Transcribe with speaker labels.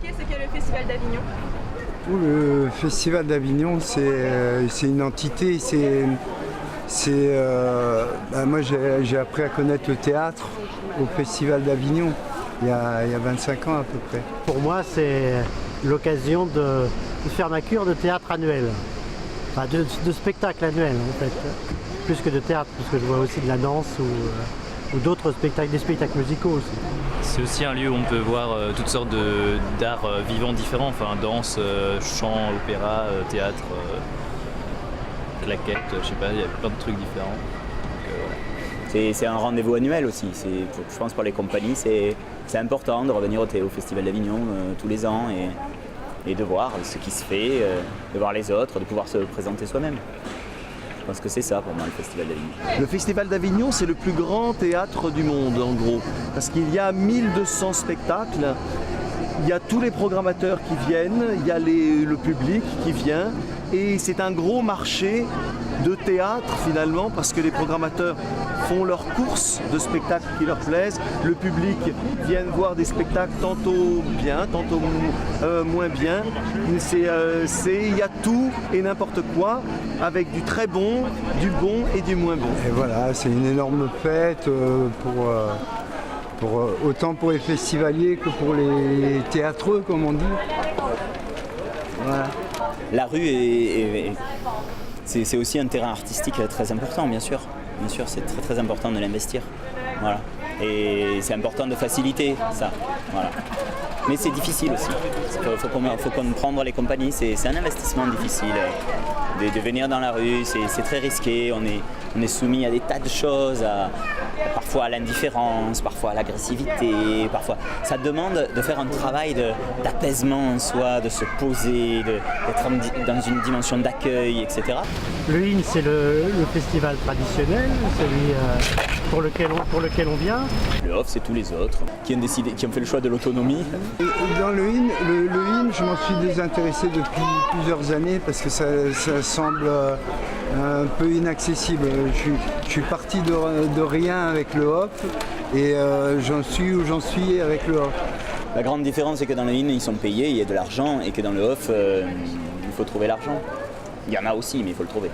Speaker 1: expliquer ce qu'est le Festival d'Avignon?
Speaker 2: Le Festival d'Avignon, c'est une entité. Moi, j'ai appris à connaître le théâtre au Festival d'Avignon il y a 25 ans à peu près.
Speaker 3: Pour moi, c'est l'occasion de faire ma cure de théâtre annuel. Enfin, de spectacle annuel en fait. Plus que de théâtre, parce que je vois aussi de la danse ou d'autres spectacles, des spectacles musicaux aussi.
Speaker 4: C'est aussi un lieu où on peut voir toutes sortes d'arts vivants différents, enfin danse, chant, opéra, théâtre, claquettes, je sais pas, il y a plein de trucs différents.
Speaker 5: Voilà. C'est un rendez-vous annuel aussi, je pense pour les compagnies c'est important de revenir au Festival d'Avignon tous les ans et de voir ce qui se fait, de voir les autres, de pouvoir se présenter soi-même. Je pense que c'est ça pour moi le Festival d'Avignon.
Speaker 6: Le Festival d'Avignon, c'est le plus grand théâtre du monde en gros, parce qu'il y a 1200 spectacles, il y a tous les programmateurs qui viennent, il y a le public qui vient, et c'est un gros marché de théâtre finalement, parce que les programmateurs font leurs courses de spectacles qui leur plaisent, le public vient voir des spectacles tantôt bien, tantôt moins bien. Il y a tout et n'importe quoi, avec du très bon, du bon et du moins bon.
Speaker 2: Et voilà, c'est une énorme fête autant pour les festivaliers que pour les théâtreux, comme on dit. Voilà.
Speaker 5: La rue c'est aussi un terrain artistique très important, bien sûr. Bien sûr, c'est très très important de l'investir. Voilà. Et c'est important de faciliter ça. Voilà. Mais c'est difficile aussi. Il faut comprendre les compagnies. C'est un investissement difficile. De venir dans la rue, c'est très risqué. On est soumis à des tas de choses, parfois à l'indifférence, parfois à l'agressivité. Parfois, ça demande de faire un travail d'apaisement en soi, de se poser, d'être dans une dimension d'accueil, etc.
Speaker 3: Le IN, c'est le festival traditionnel, celui pour lequel on vient.
Speaker 5: Le Off, c'est tous les autres qui ont fait le choix de l'autonomie.
Speaker 2: Dans le IN, je m'en suis désintéressé depuis plusieurs années parce que ça semble un peu inaccessible. Je suis parti de rien avec le Off et j'en suis où j'en suis avec le Off.
Speaker 5: La grande différence, c'est que dans le IN, ils sont payés, il y a de l'argent, et que dans le Off, il faut trouver l'argent. Il y en a aussi, mais il faut le trouver.